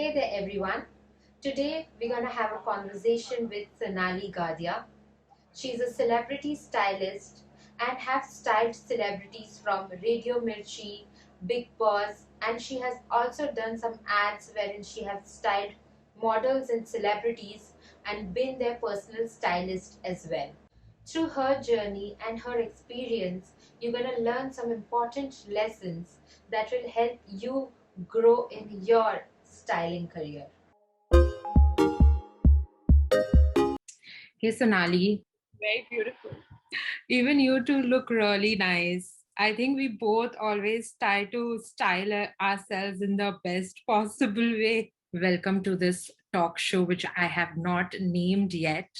Hey there, everyone. Today we're going to have a conversation with Sonali Gadia. She's a celebrity stylist and has styled celebrities from Radio Mirchi, Big Boss, and she has also done some ads wherein she has styled models and celebrities and been their personal stylist as well. Through her journey and her experience, you're going to learn some important lessons that will help you grow in your styling career. Hey Sonali, Very beautiful. even you two look really nice. I think we both always try to style ourselves in the best possible way. Welcome to this talk show, which I have not named yet,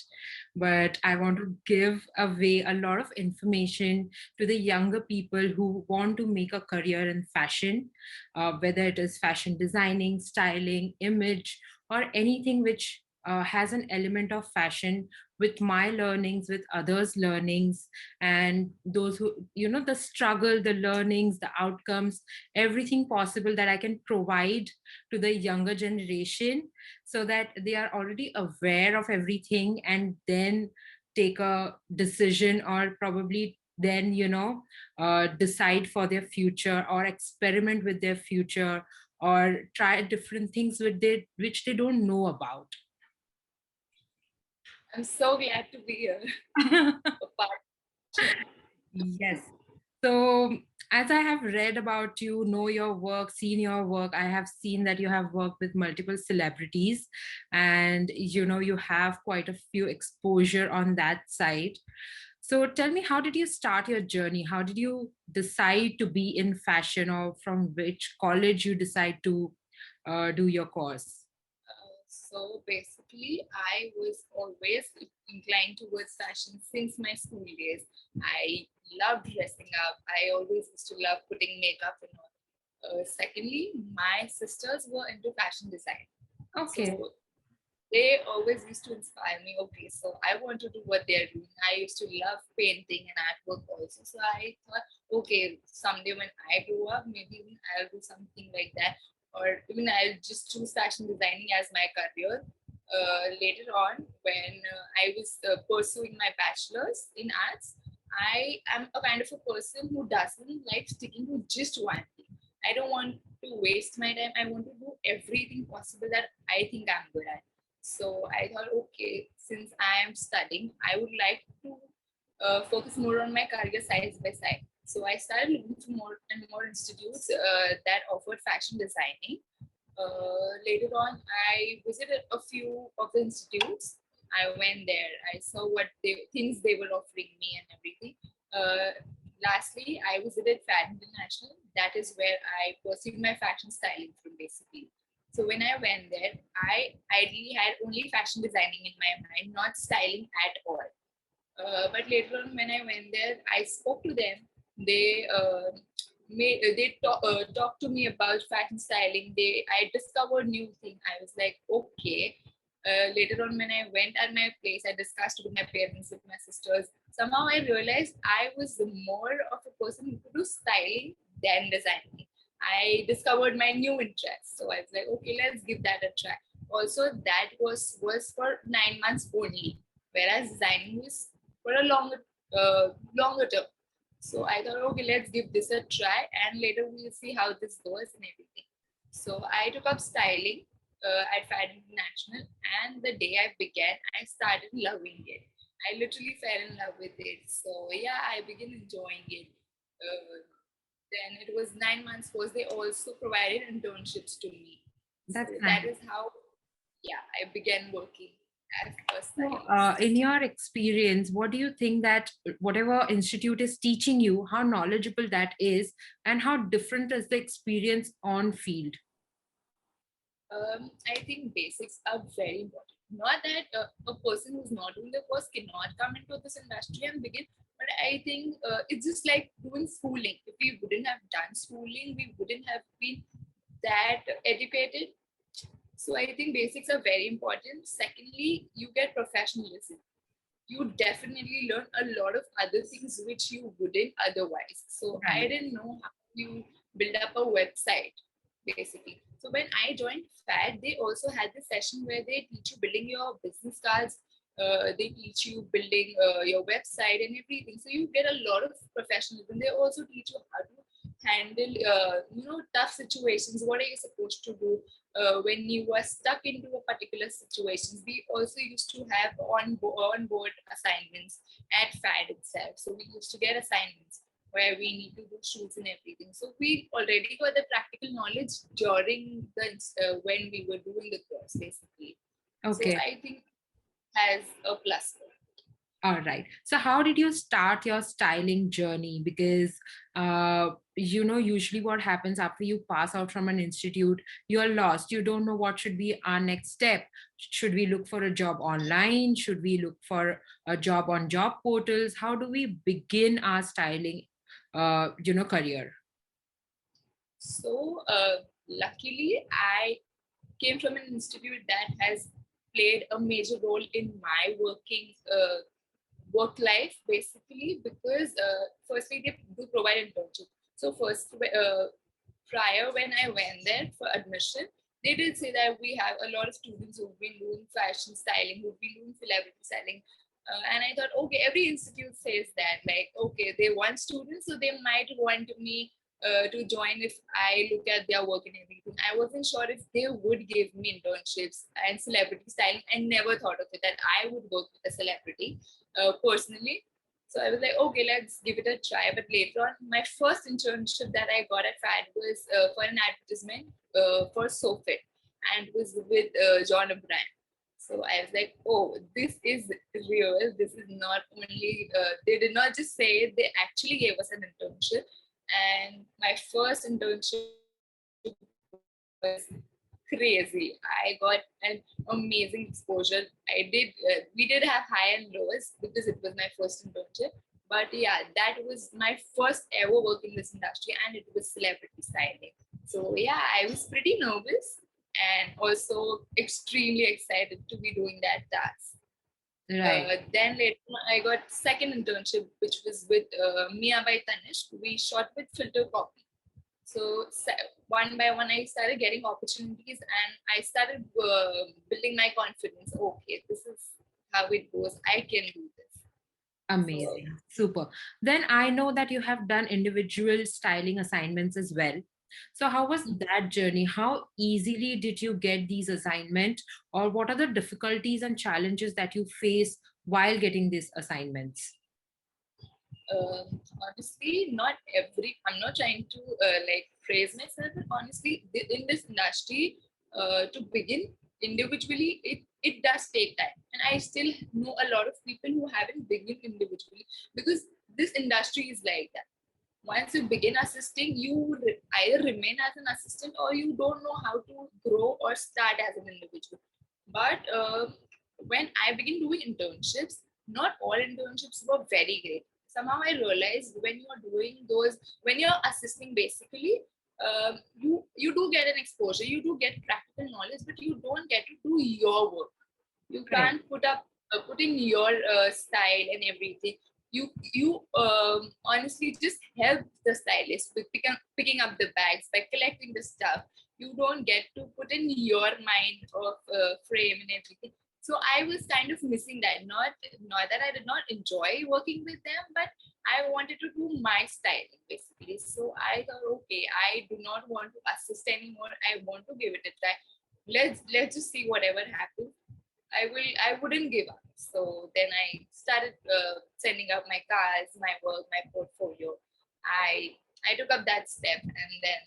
but I want to give away a lot of information to the younger people who want to make a career in fashion, whether it is fashion designing, styling, image, or anything which has an element of fashion with my learnings, with others' learnings, and those who, the struggle, the learnings, the outcomes, everything possible that I can provide to the younger generation so that they are already aware of everything and then take a decision or probably then decide for their future or experiment with their future or try different things which they don't know about. I'm so glad to be here. A part. Yes. So, as I have read about you, know your work, seen your work, I have seen that you have worked with multiple celebrities and you have quite a few exposure on that side. So, tell me, how did you start your journey? How did you decide to be in fashion, or from which college you decide to do your course? So basically, I was always inclined towards fashion since my school days. I loved dressing up. I always used to love putting makeup and all. Secondly, my sisters were into fashion design. Okay. So they always used to inspire me. Okay, so I want to do what they're doing. I used to love painting and artwork also. So I thought, okay, someday when I grow up, maybe even I'll do something like that, or even I'll just choose fashion designing as my career. Later on, when I was pursuing my bachelor's in arts, I am a kind of a person who doesn't like sticking to just one thing. I don't want to waste my time. I want to do everything possible that I think I'm good at. So I thought, okay, since I am studying, I would like to focus more on my career side by side. So I started looking for more and more institutes that offered fashion designing. Later on, I visited a few of the institutes. I went there. I saw what things they were offering me and everything. Lastly, I visited Fad International. That is where I pursued my fashion styling from basically. So when I went there, I ideally had only fashion designing in my mind, not styling at all. But later on, when I went there, I spoke to them. They talked to me about fashion styling. I discovered new things. I was like, okay. Later on, when I went at my place, I discussed with my parents, with my sisters. Somehow, I realized I was more of a person who could do styling than designing. I discovered my new interest, so I was like, okay, let's give that a try. Also, that was for 9 months only, whereas designing was for a longer term. So I thought, okay, let's give this a try, and later we'll see how this goes and everything. So I took up styling at Fad International, and the day I began, I started loving it. I literally fell in love with it. So yeah, I began enjoying it. Then it was 9 months course. They also provided internships to me. That's So that nice. is how, yeah, I began working as a So, stylist. in your experience, what do you think that whatever institute is teaching you, how knowledgeable that is, and how different is the experience on field? I think basics are very important. Not that a person who's not doing the course cannot come into this industry and begin, but I think it's just like doing schooling. If we wouldn't have done schooling, we wouldn't have been that educated. So I think basics are very important. Secondly, you get professionalism. You definitely learn a lot of other things which you wouldn't otherwise. So I Right. didn't know how you build up a website basically. So when I joined FAD, they also had this session where they teach you building your business cards. They teach you building your website and everything. So you get a lot of professionalism. They also teach you how to handle tough situations. What are you supposed to do when you are stuck into a particular situation? We also used to have on board assignments at FAD itself. So we used to get assignments where we need to do shoots and everything. So we already got the practical knowledge during the when we were doing the course, basically. So Okay. I think has a plus point. All right. So, how did you start your styling journey? Because, usually what happens after you pass out from an institute, you're lost. You don't know what should be our next step. Should we look for a job online? Should we look for a job on job portals? How do we begin our styling, career? So luckily, I came from an institute that has played a major role in my work life, basically, because firstly they do provide internship. So first, prior when I went there for admission, they did say that we have a lot of students who've been doing fashion styling, who've been doing celebrity styling. And I thought, okay, every institute says that, like, okay, they want students, so they might want me to join if I look at their work and everything. I wasn't sure if they would give me internships and celebrity styling. I never thought of it that I would work with a celebrity personally. So I was like, okay, let's give it a try. But later on, my first internship that I got at FAD was for an advertisement for SoFit, and it was with John O'Brien. So I was like, oh, this is real. This is not only, they did not just say it, they actually gave us an internship. And my first internship was crazy. I got an amazing exposure. We did have high and lows because it was my first internship. But yeah, that was my first ever work in this industry, and it was celebrity styling. So yeah, I was pretty nervous and also extremely excited to be doing that task. Right. Then later I got second internship, which was with Mia by Tanishq. We shot with filter copy. So one by one, I started getting opportunities, and I started building my confidence. Okay, this is how it goes. I can do this. So Amazing. Super. Then I know that you have done individual styling assignments as well. So how was that journey? How easily did you get these assignments, or what are the difficulties and challenges that you face while getting these assignments? honestly, not every. I'm not trying to like praise myself, but honestly, in this industry, to begin individually, it does take time, and I still know a lot of people who haven't begun individually because this industry is like that. Once you begin assisting, you either remain as an assistant or you don't know how to grow or start as an individual. But when I began doing internships, not all internships were very great. Somehow I realized when you're doing those, when you're assisting basically, you do get an exposure, you do get practical knowledge, but you don't get to do your work. You Correct. can't put in your style and everything. You honestly just help the stylist with picking up the bags by collecting the stuff. You don't get to put in your mind of frame and everything. So I was kind of missing that. Not that I did not enjoy working with them, but I wanted to do my styling basically. So I thought, okay, I do not want to assist anymore. I want to give it a try. Let's just see whatever happens. I wouldn't give up. So then I started sending out my cards, my work, my portfolio. I took up that step, and then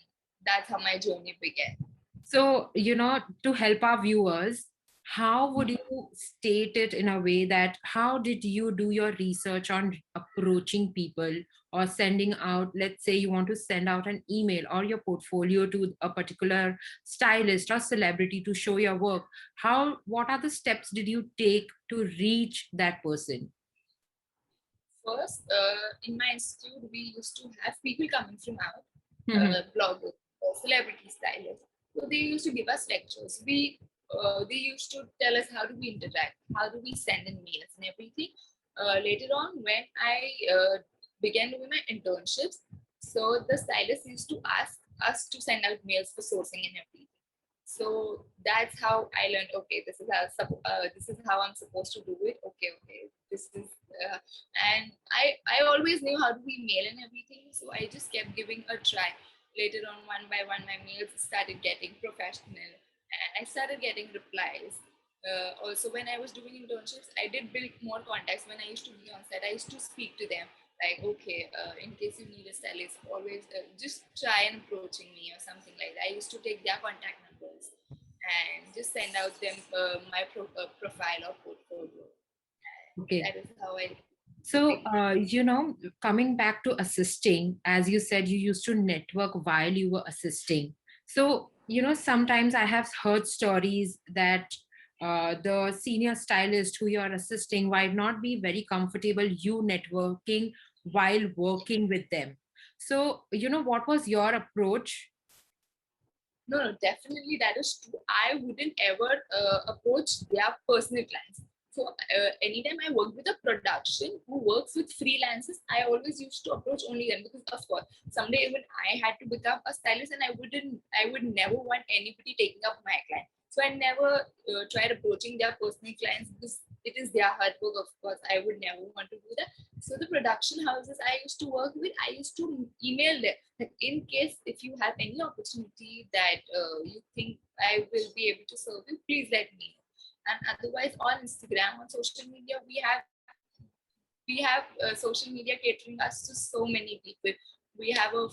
that's how my journey began. So, to help our viewers, how would you state it in a way that how did you do your research on approaching people or sending out, let's say you want to send out an email or your portfolio to a particular stylist or celebrity to show your work? What are the steps did you take to reach that person? First, in my institute, we used to have people coming from out, Mhm. bloggers, celebrity stylists. So they used to give us lectures. They used to tell us how do we interact, how do we send in mails and everything. Later on, when I began doing my internships, so the stylist used to ask us to send out mails for sourcing and everything. So that's how I learned. Okay, this is how I'm supposed to do it. Okay, this is, and I always knew how to be mail and everything. So I just kept giving a try. Later on, one by one, my mails started getting professional, and I started getting replies. Also, when I was doing internships, I did build more contacts. When I used to be on set, I used to speak to them like, okay, in case you need a stylist, always just try and approaching me or something like that. I used to take their contact numbers and just send out them my profile or portfolio. Okay. That is how I So, think. coming back to assisting, as you said, you used to network while you were assisting. So, sometimes I have heard stories that the senior stylist who you're assisting might not be very comfortable you networking while working with them. So, what was your approach? No, definitely that is true. I wouldn't ever approach their personal clients. So anytime I work with a production who works with freelancers, I always used to approach only them because, of course, someday even I had to become a stylist, and I would never want anybody taking up my client. So I never tried approaching their personal clients because it is their hard work. Of course, I would never want to do that. So the production houses I used to work with, I used to email them in case if you have any opportunity that you think I will be able to serve you, please let me know. And otherwise, on Instagram, on social media, we have social media catering us to so many people. We have a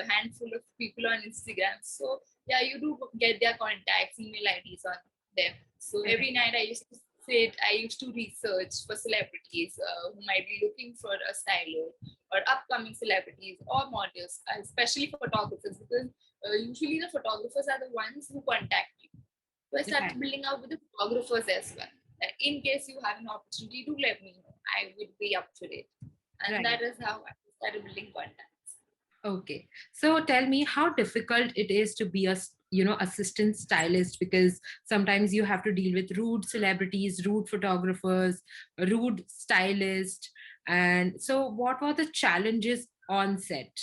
handful of people on Instagram. So yeah, you do get their contacts, email IDs on them. So every night I used to research for celebrities who might be looking for a stylist, or upcoming celebrities or models, especially photographers, because usually the photographers are the ones who contact you. So I Right. started building up with the photographers as well. In case you have an opportunity, do let me know. I would be up for it. And Right. that is how I started building contacts. Okay. So tell me how difficult it is to be a assistant stylist, because sometimes you have to deal with rude celebrities, rude photographers, rude stylist. And so what were the challenges on set?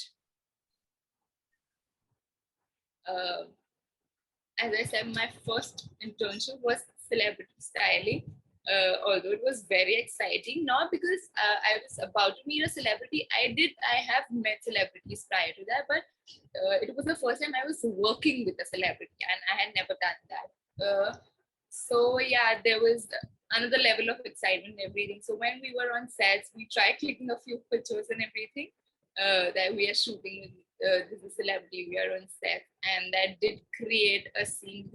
Uh, as I said, my first internship was celebrity styling. Although it was very exciting, not because I was about to meet a celebrity. I have met celebrities prior to that, but it was the first time I was working with a celebrity, and I had never done that. So yeah, there was another level of excitement and everything. So when we were on sets, we tried clicking a few pictures and everything that we are shooting with this is celebrity, we are on set, and that did create a scene.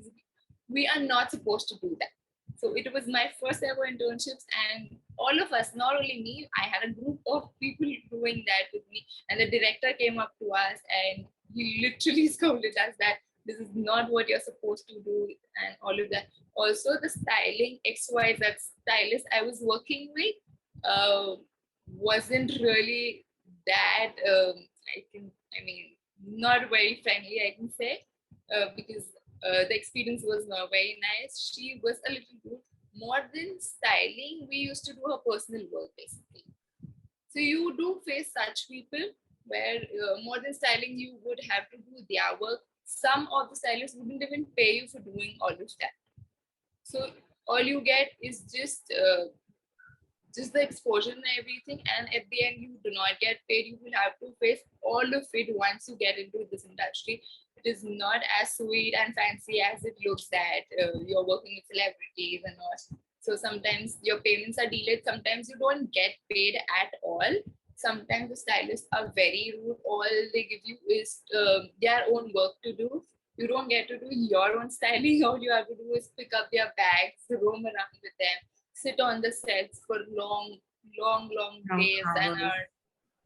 We are not supposed to do that. So it was my first ever internships, and all of us, not only me, I had a group of people doing that with me, and the director came up to us and he literally scolded us that this is not what you're supposed to do, and all of that. Also, the styling XYZ stylist I was working with uh, wasn't really that I mean, not very friendly, I can say, because the experience was not very nice. She was a little rude. More than styling, we used to do her personal work basically. So you do face such people where more than styling, you would have to do their work. Some of the stylists wouldn't even pay you for doing all of that. So all you get is just the exposure and everything, and at the end you do not get paid. You will have to face all of it once you get into this industry. It is not as sweet and fancy as it looks that you're working with celebrities and all. So sometimes your payments are delayed, sometimes you don't get paid at all. Sometimes the stylists are very rude. All they give you is their own work to do. You don't get to do your own styling. All you have to do is pick up their bags, roam around with them, sit on the sets for long Long days and hours. hours.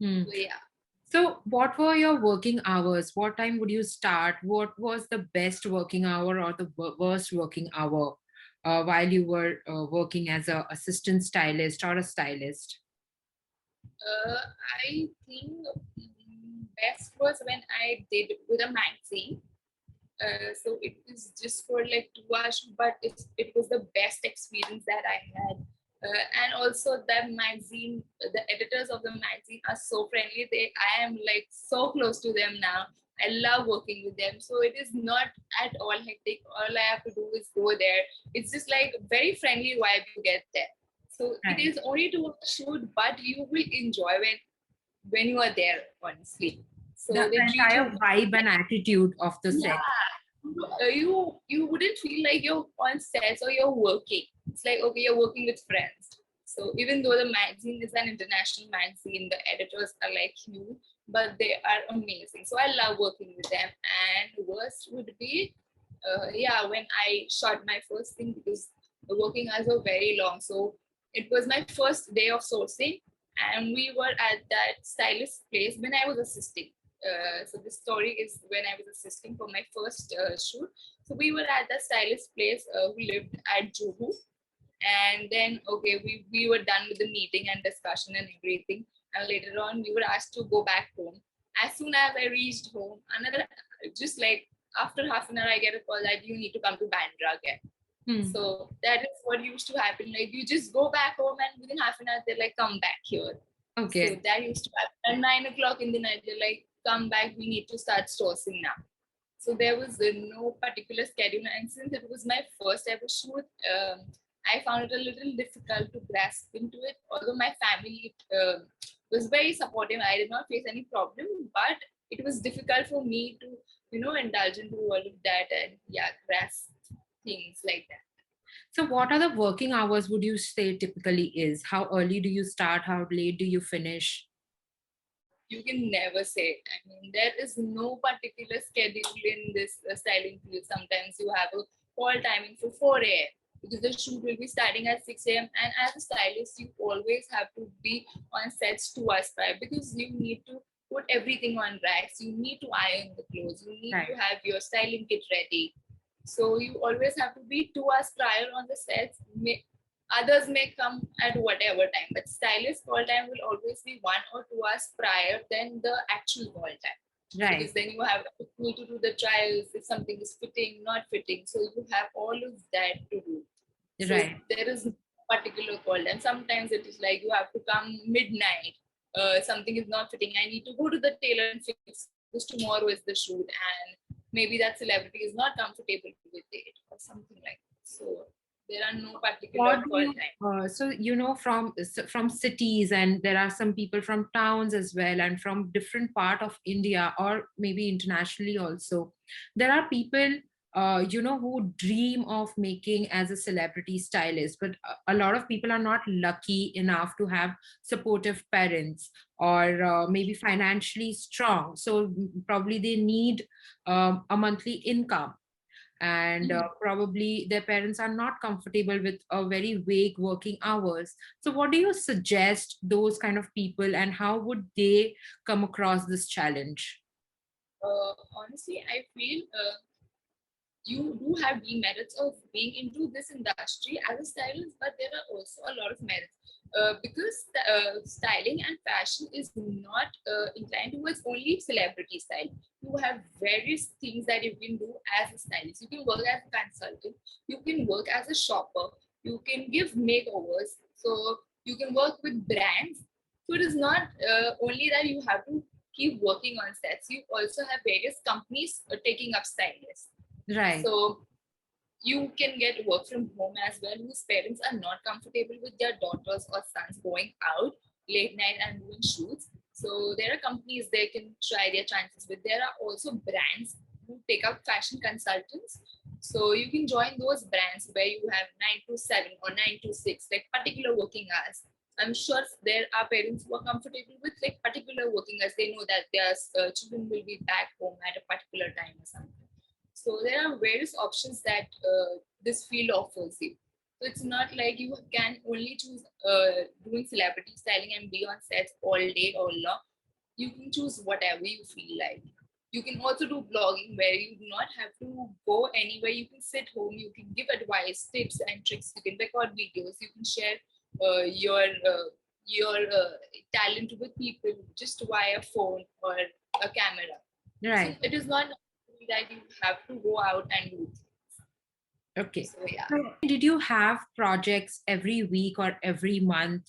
Hmm. So yeah. So what were your working hours? What time would you start? What was the best working hour or the worst working hour while you were working as a assistant stylist or a stylist? I think best was when I did with a magazine. So it was just for like 2 hours, but it was the best experience that I had. And also that magazine, the editors of the magazine are so friendly. I am like so close to them now. I love working with them. So it is not at all hectic. All I have to do is go there. It's just like very friendly vibe you get there. So it Right. is only to shoot, but you will enjoy when you are there, honestly. The So they treat entire you vibe and attitude of the set. yeah. You wouldn't feel like you're on sets or you're working. It's like okay, you're working with friends. So even though the magazine is an international magazine, the editors are like you, but they are amazing. So I love working with them. And worst would be, yeah, when I shot my first thing because the working hours were very long. So it was my first day of sourcing, and we were at that stylist place when I was assisting. So the story is when I was assisting for my first shoot. So we were at the stylist place who lived at Juhu. And then, okay, we were done with the meeting and discussion and everything. And later on, we were asked to go back home. As soon as I reached home, just like after half an hour, I get a call that you need to come to Bandra again. So that is what used to happen. Like you just go back home and within half an hour, they're like, come back here. Okay. So that used to happen. At 9 o'clock in the night, they're like, come back, we need to start sourcing now. So there was no particular schedule. And since it was my first ever shoot, I found it a little difficult to grasp into it. Although my family was very supportive, I did not face any problem, but it was difficult for me to, indulge into all of that and yeah, grasp things like that. So what are the working hours would you say typically is? How early do you start? How late do you finish? You can never say it. I mean, there is no particular schedule in this styling field. Sometimes you have a call timing for 4 a.m. because the shoot will be starting at 6 a.m. And as a stylist, you always have to be on sets 2 hours prior because you need to put everything on racks. You need to iron the clothes. You need to have your styling kit ready. So you always have to be 2 hours prior on the sets. Others may come at whatever time, but stylist call time will always be 1 or 2 hours prior than the actual call time. Right. Because then you have to do the trials if something is fitting, not fitting. So you have all of that to do. So Right. there is no particular call time. Sometimes it is like you have to come midnight. Something is not fitting. I need to go to the tailor and fix because tomorrow is the shoot, and maybe that celebrity is not comfortable with it or something like that. So there are no particular What do call you, time. so from cities, and there are some people from towns as well, and from different part of India or maybe internationally also. There are people who dream of making as a celebrity stylist, but a lot of people are not lucky enough to have supportive parents or maybe financially strong. So probably they need a monthly income, and probably their parents are not comfortable with a very vague working hours. So what do you suggest those kind of people, and how would they come across this challenge? Honestly, I feel you do have demerits of being into this industry as a stylist, but there are also a lot of merits. Because styling and fashion is not inclined towards only celebrity style. You have various things that you can do as a stylist. You can work as a consultant, you can work as a shopper, you can give makeovers, so you can work with brands. So it is not only that you have to keep working on sets, you also have various companies taking up stylists. Right. So you can get work from home as well, whose parents are not comfortable with their daughters or sons going out late night and doing shoots. So there are companies they can try their chances with. There are also brands who take up fashion consultants. So you can join those brands where you have 9 to 7 or 9 to 6, like particular working hours. I'm sure there are parents who are comfortable with like particular working hours. They know that their children will be back home at a particular time or something. So there are various options that this field offers you. So it's not like you can only choose doing celebrity styling and be on sets all day, all long. You can choose whatever you feel like. You can also do blogging where you do not have to go anywhere. You can sit home. You can give advice, tips, and tricks. You can record videos. You can share your talent with people just via phone or a camera. Right. So it is not that you have to go out and do things. Okay. So yeah. So did you have projects every week or every month,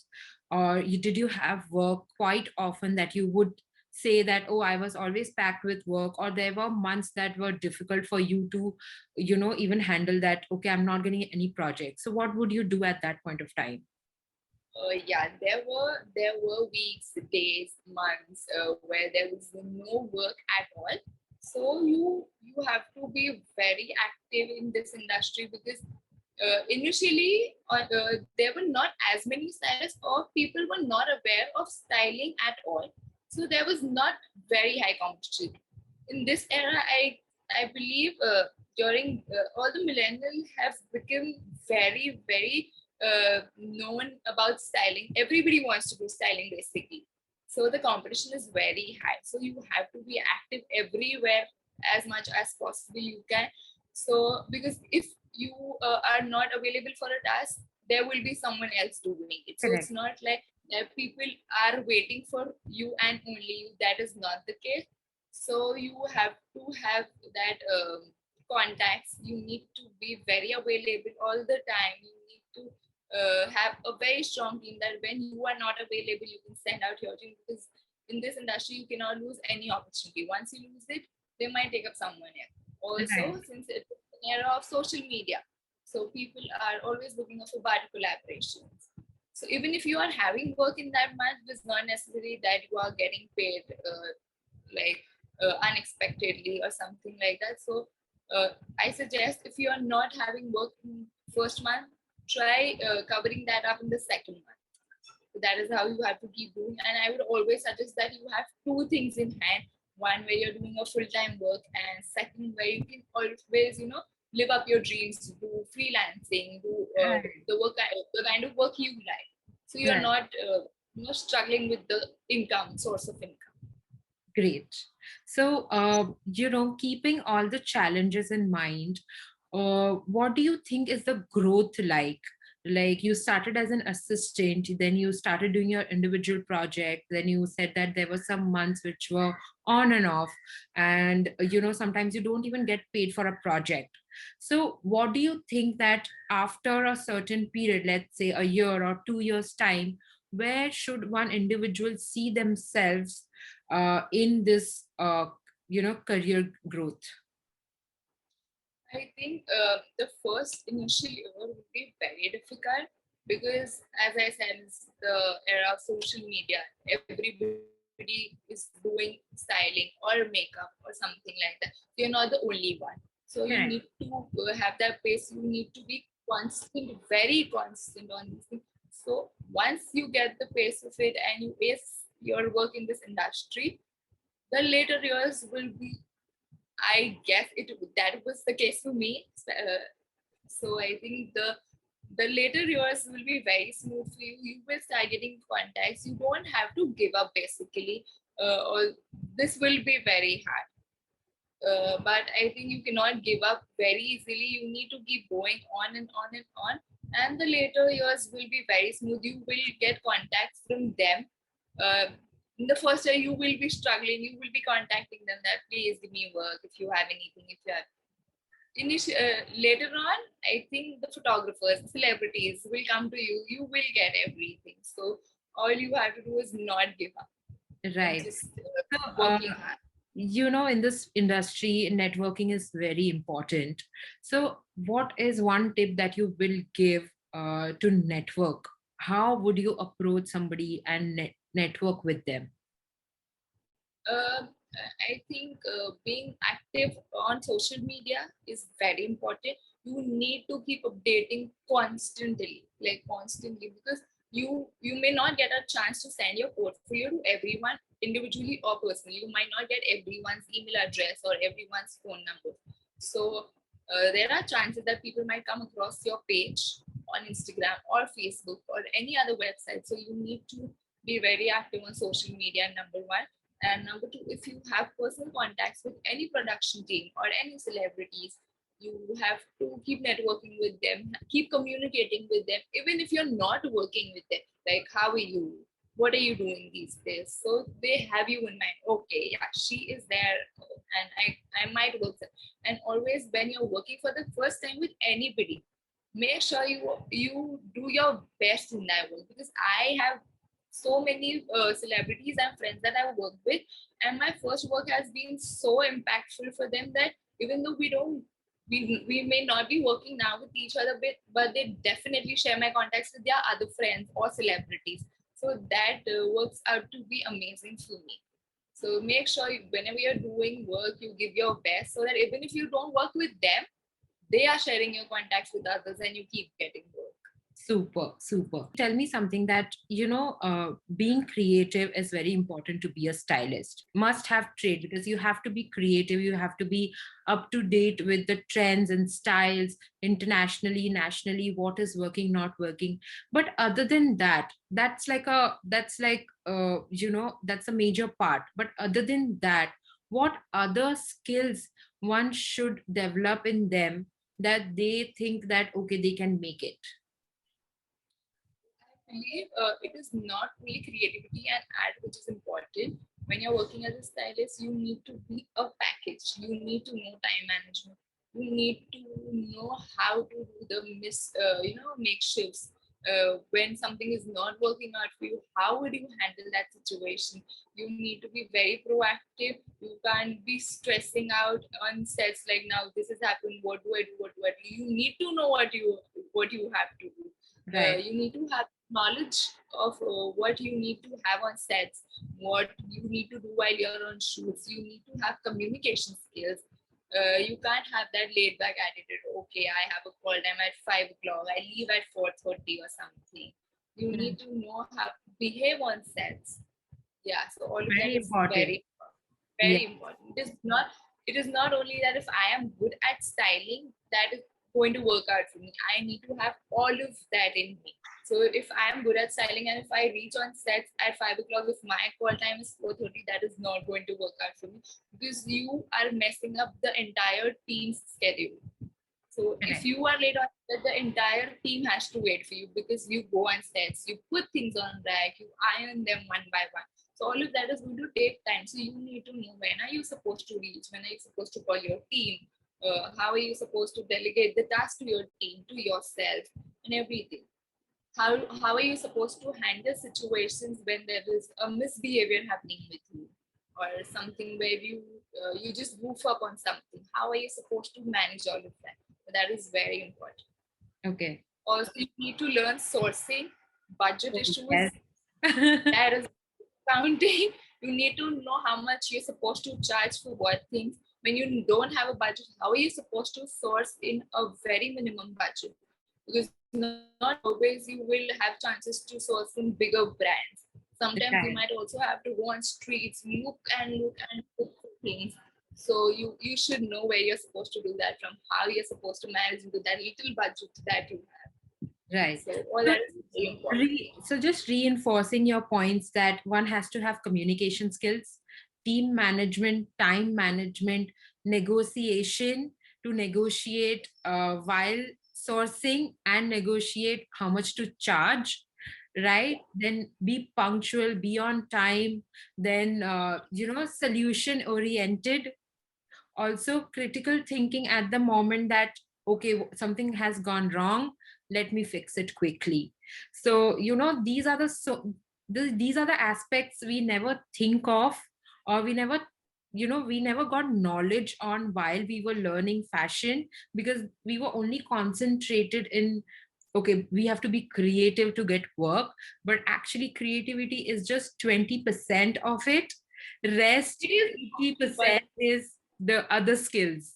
or did you have work quite often that you would say that, oh, I was always packed with work, or there were months that were difficult for you to, even handle that, okay, I'm not getting any projects. So what would you do at that point of time? Yeah, there were weeks, days, months where there was no work at all. So you have to be very active in this industry, because initially there were not as many stylists, or people were not aware of styling at all. So there was not very high competition. In this era, I believe during all the millennials have become very known about styling. Everybody wants to do styling basically. So the competition is very high. So you have to be active everywhere as much as possible you can. So because if you are not available for a task, there will be someone else doing it. So it's Correct. not like that people are waiting for you and only you. That is not the case. So you have to have that contacts. You need to be very available all the time. You need to have a very strong team, that when you are not available, you can send out your team, because in this industry you cannot lose any opportunity. Once you lose it, they might take up someone else. Also, Right. since it's an era of social media, so people are always looking for better collaborations. So even if you are having work in that month, it's not necessary that you are getting paid like unexpectedly or something like that. So I suggest, if you are not having work in first month, try covering that up in the second month. So that is how you have to keep doing. And I would always suggest that you have two things in hand: one where you're doing a full-time work, and second where you can always, live up your dreams, do freelancing, do Right. the kind of work you like. So you're Right. not struggling with the income source of income. Great. So, keeping all the challenges in mind, what do you think is the growth like? Like, you started as an assistant, then you started doing your individual project, then you said that there were some months which were on and off, and sometimes you don't even get paid for a project. So, what do you think that after a certain period, let's say a year or 2 years' time, where should one individual see themselves in this career growth? I think the first initial year would be very difficult, because, as I said, it's the era of social media. Everybody is doing styling or makeup or something like that. You're not the only one. So you need Correct. to have that pace. You need to be constant, very constant on these things. So once you get the pace of it and you ace your work in this industry, the later years will be, I guess it that was the case for me. So I think the later years will be very smooth for you. You will start getting contacts. You don't have to give up basically. Or this will be very hard. But I think you cannot give up very easily. You need to keep going on and on and on. And the later years will be very smooth. You will get contacts from them. Uh, in the first year, you will be struggling. You will be contacting them that, please give me work if you have anything. If you have later on, I think the photographers, celebrities will come to you. You will get everything. So all you have to do is not give up and Right. just So, keep working hard. in this industry, networking is very important. So, what is one tip that you will give to network? How would you approach somebody and network with them? Uh, I think being active on social media is very important. You need to keep updating constantly, like constantly, because you may not get a chance to send your portfolio to everyone individually or personally. You might not get everyone's email address or everyone's phone number. So there are chances that people might come across your page on Instagram or Facebook or any other website. So you need to be very active on social media, number one. And number two, if you have personal contacts with any production team or any celebrities, you have to keep networking with them, keep communicating with them, even if you're not working with them. Like, how are you? What are you doing these days? So they have you in mind. Okay, yeah, she is there, and I might work there. And always, when you're working for the first time with anybody, make sure you do your best in that work, because I have so many celebrities and friends that I work with, and my first work has been so impactful for them that even though we may not be working now with each other, but they definitely share my contacts with their other friends or celebrities. So that works out to be amazing for me. So make sure whenever you're doing work, you give your best so that even if you don't work with them, they are sharing your contacts with others and you keep getting work. Super, super. Tell me something that, being creative is very important to be a stylist. Must have trade because you have to be creative, you have to be up to date with the trends and styles internationally, nationally, what is working, not working. But other than that, that's a major part. But other than that, what other skills one should develop in them that they think that, okay, they can make it? I believe it is not only creativity and art which is important. When you're working as a stylist, you need to be a package. You need to know time management. You need to know how to do the makeshifts. When something is not working out for you, how would you handle that situation? You need to be very proactive. You can't be stressing out on sets like, now this has happened. What do I do? What do I do? You need to know what you have to do. Right. You need to have knowledge of what you need to have on sets, what you need to do while you're on shoots. You need to have communication skills. You can't have that laid back attitude. Okay, I have a call time at 5 o'clock. I leave at 4:30 or something. You Mm. need to know how to behave on sets. Yeah, so all of that Very is important. very Yeah. very important. It is not only that if I am good at styling, that is going to work out for me. I need to have all of that in me. So if I am good at styling and if I reach on sets at 5 o'clock, if my call time is 4:30, that is not going to work out for me because you are messing up the entire team's schedule. So if Correct. you are late on set, the entire team has to wait for you because you go on sets, you put things on rack, you iron them one by one. So all of that is going to take time. So you need to know when are you supposed to reach, when are you supposed to call your team, how are you supposed to delegate the task to your team, to yourself, and everything. How are you supposed to handle situations when there is a misbehavior happening with you, or something where you just goof up on something? How are you supposed to manage all of that? That is very important. Okay. Also, you need to learn sourcing, budget Oh, issues. yes. That is counting. You need to know how much you're supposed to charge for what things. When you don't have a budget, how are you supposed to source in a very minimum budget? Because not always you will have chances to source from bigger brands. Sometimes you might Right. also have to go on streets, look for things. So you should know where you're supposed to do that from, how you're supposed to manage with that little budget that you have. Right. So all So, that is very important. so just reinforcing your points that one has to have communication skills, team management, time management, negotiation to negotiate while sourcing and negotiate how much to charge, right? Then be punctual, be on time, then, solution oriented, also critical thinking at the moment that, okay, something has gone wrong, let me fix it quickly. So these are these are the aspects we never think of, or we never got knowledge on while we were learning fashion, because we were only concentrated in, okay, we have to be creative to get work, but actually creativity is just 20% of it. It Rest is, 80% but is the other skills.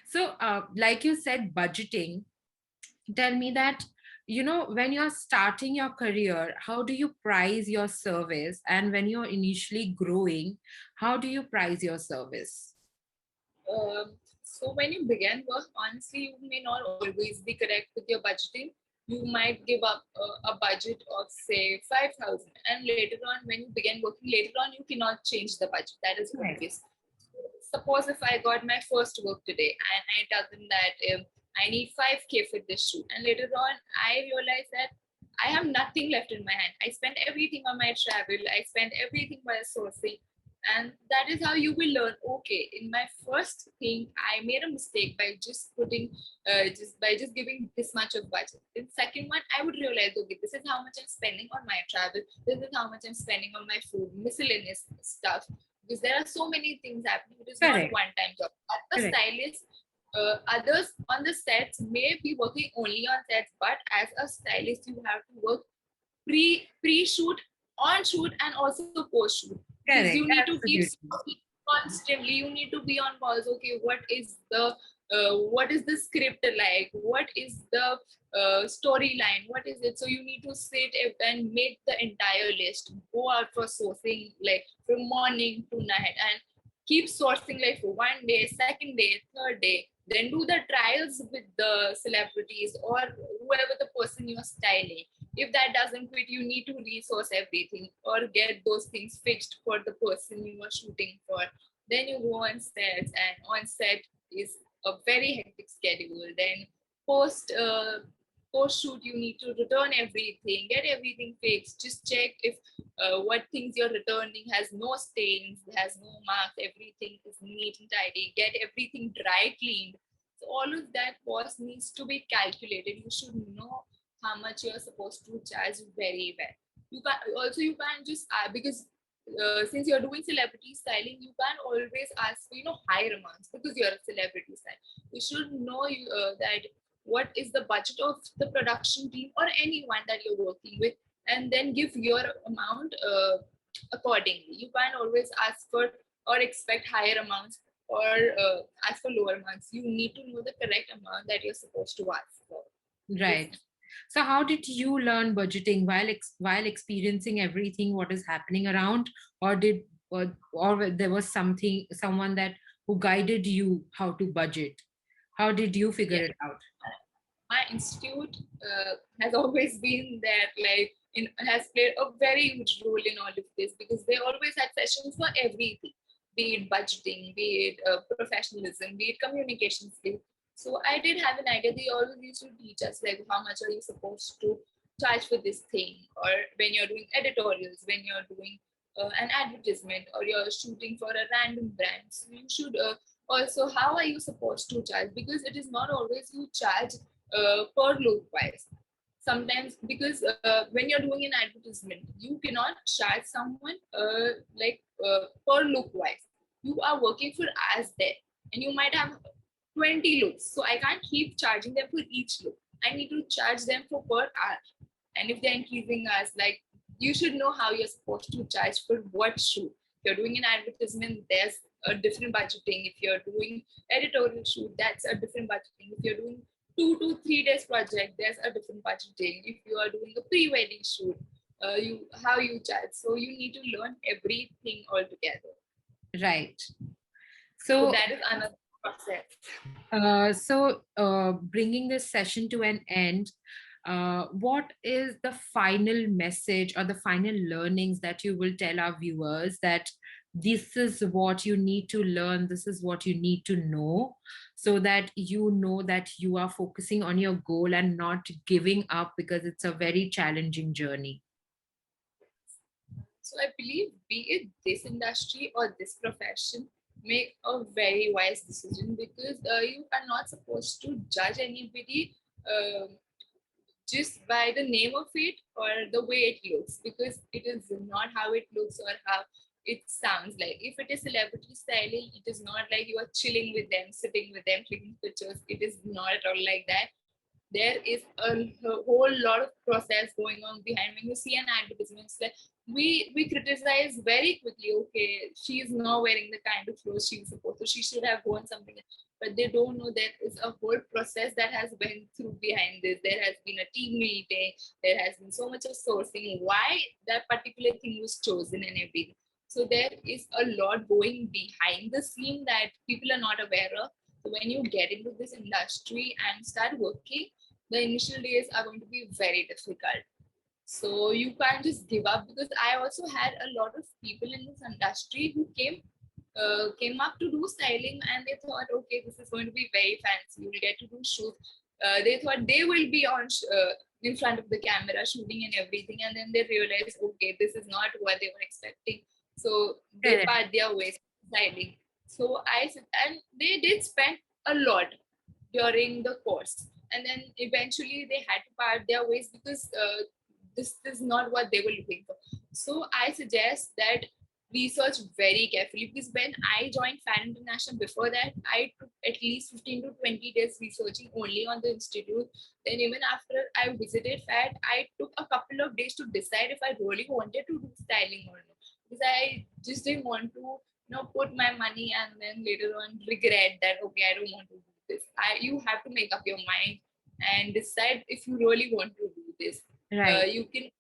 So like you said, budgeting, tell me that, when you're starting your career, how do you price your service, and when you're initially growing, how do you price your service? So when you begin work, honestly, you may not always be correct with your budgeting. You might give up a budget of say 5,000, and later on, when you begin working, later on you cannot change the budget. That is Right. obvious. Suppose if I got my first work today and I tell them that I need 5K for this shoot, and later on I realize that I have nothing left in my hand. I spent everything on my travel. I spent everything while sourcing, And that is how you will learn. Okay, in my first thing I made a mistake by just putting just giving this much of budget. In second one I would realize, okay, this is how much I'm spending on my travel, this is how much I'm spending on my food, miscellaneous stuff, because there are so many things happening. It is not Correct. one time job. As a Correct. stylist, others on the sets may be working only on sets, but as a stylist you have to work pre-shoot, on shoot, and also post shoot, because you Correct. need to keep Absolutely. constantly, you need to be on calls. Okay, what is the script like, what is the storyline, what is it? So you need to sit and make the entire list, go out for sourcing like from morning to night, and keep sourcing like for one day, second day, third day, then do the trials with the celebrities or whoever the person you're styling. If that doesn't fit, you need to resource everything or get those things fixed for the person you are shooting for. Then you go on sets, and on set is a very hectic schedule. Then post post shoot, you need to return everything, get everything fixed, just check if what things you're returning has no stains, has no marks, everything is neat and tidy, get everything dry cleaned. So all of that cost needs to be calculated. You should know how much you're supposed to charge very well. You can't just because since you're doing celebrity styling, you can't always ask for higher amounts because you're a celebrity style. You should know that what is the budget of the production team or anyone that you're working with, and then give your amount accordingly. You can't always ask for or expect higher amounts or ask for lower amounts. You need to know the correct amount that you're supposed to ask for. Right. So how did you learn budgeting while experiencing everything what is happening around, or or there was someone that who guided you how to budget? How did you figure Yeah, it out? my institute has always been there, like has played a very huge role in all of this, because they always had sessions for everything, be it budgeting, be it professionalism, be it communication skills. So I did have an idea. They always used to teach us like how much are you supposed to charge for this thing, or when you're doing editorials, when you're doing an advertisement, or you're shooting for a random brand. So you should also, how are you supposed to charge, because it is not always you charge per look wise. Sometimes, because when you're doing an advertisement, you cannot charge someone per look wise. You are working for us there, and you might have 20 looks, so I can't keep charging them for each look. I need to charge them for per hour. And if they're increasing us, like, you should know how you're supposed to charge for what shoot. If you're doing an advertisement, there's a different budgeting. If you're doing editorial shoot, that's a different budgeting. If you're doing 2 to 3 days project, there's a different budgeting. If you are doing a pre-wedding shoot, you how you charge. So you need to learn everything altogether. Right. So So that is another process. bringing this session to an end, what is the final message or the final learnings that you will tell our viewers that this is what you need to learn, this is what you need to know, so that you know that you are focusing on your goal and not giving up because it's a very challenging journey? So I believe, be it this industry or this profession, make a very wise decision, because you are not supposed to judge anybody just by the name of it or the way it looks, because it is not how it looks or how it sounds like. If it is celebrity styling, it is not like you are chilling with them, sitting with them, clicking pictures. It is not at all like that. There is a whole lot of process going on behind. When you see an advertisement, it's like we criticize very quickly. Okay, she is not wearing the kind of clothes she is supposed to. She should have worn something, but they don't know there is a whole process that has went through behind this. There has been a team meeting. There has been so much of sourcing. Why that particular thing was chosen and everything. So there is a lot going behind the scene that people are not aware of. So when you get into this industry and start working, the initial days are going to be very difficult. So you can't just give up, because I also had a lot of people in this industry who came up to do styling, and they thought, okay, this is going to be very fancy. You'll get to do shoots. They thought they will be on in front of the camera shooting and everything, and then they realized, okay, this is not what they were expecting. So they Correct. part their ways styling. So and they did spend a lot during the course, and then eventually they had to part their ways because this is not what they were looking for. So I suggest that research very carefully, because when I joined Fan International, before that I took at least 15 to 20 days researching only on the institute. Then even after I visited FAT, I took a couple of days to decide if I really wanted to do styling or not, because I just didn't want to put my money and then later on regret that, okay, I don't want to do this. You have to make up your mind and decide if you really want to do this. Right. You can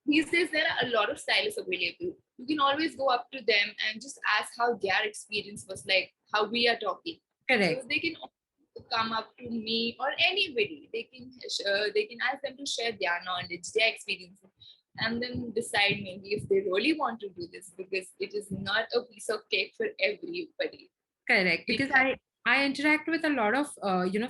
These days there are a lot of stylists available. You can always go up to them and just ask how their experience was, like how we are talking. So Correct. they can come up to me or anybody. They can ask them to share their knowledge, their experiences, and then decide maybe if they really want to do this, because it is not a piece of cake for everybody. Correct. It Because has I interact with a lot of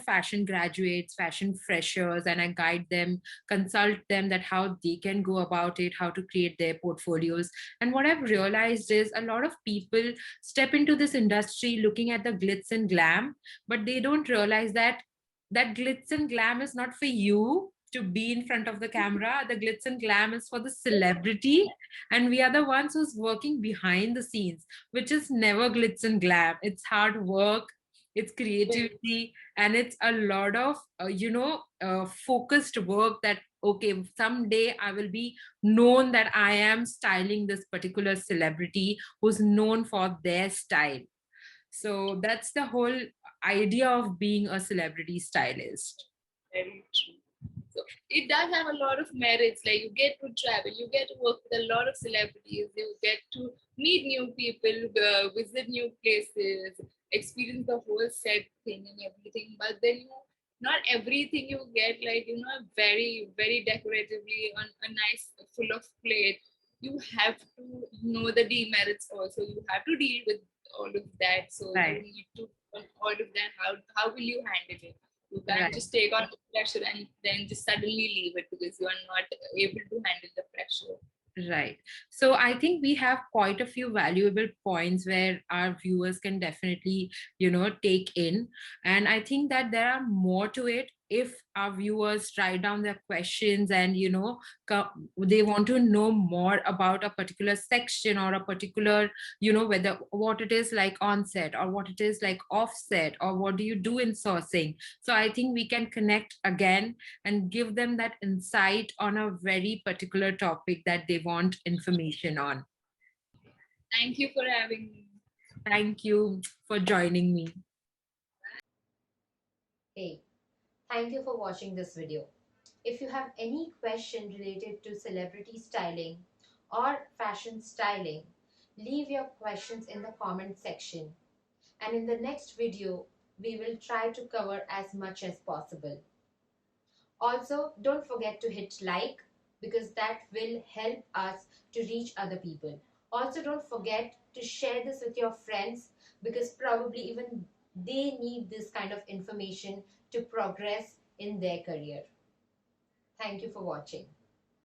fashion graduates, fashion freshers, and I guide them, consult them that how they can go about it, how to create their portfolios. And what I've realized is a lot of people step into this industry looking at the glitz and glam, but they don't realize that that glitz and glam is not for you to be in front of the camera. The glitz and glam is for the celebrity, and we are the ones who's working behind the scenes, which is never glitz and glam. It's hard work, it's very, creativity, and it's a lot of focused work. That okay, someday I will be known that I am styling this particular celebrity who's known for their style. So that's the whole idea of being a celebrity stylist. very true. So it does have a lot of merits. Like you get to travel, you get to work with a lot of celebrities, you get to meet new people, visit new places, experience the whole set thing and everything. But then not everything you get, like very very decoratively on a nice full of plate. You have to know the demerits also. You have to deal with all of that. So you Right. need to all of that. How will you handle it? You can't Right. just take on the pressure and then just suddenly leave it because you are not able to handle the pressure. Right. So I think we have quite a few valuable points where our viewers can definitely, take in. And I think that there are more to it if our viewers write down their questions and, they want to know more about a particular section or a particular, whether what it is like on set or what it is like offset or what do you do in sourcing. So I think we can connect again and give them that insight on a very particular topic that they want information on. Thank you for having me. Thank you for joining me. Hey, thank you for watching this video. If you have any question related to celebrity styling or fashion styling, leave your questions in the comment section. And in the next video, we will try to cover as much as possible. Also, don't forget to hit like because that will help us to reach other people. Also, don't forget to share this with your friends because probably even they need this kind of information to progress in their career. Thank you for watching.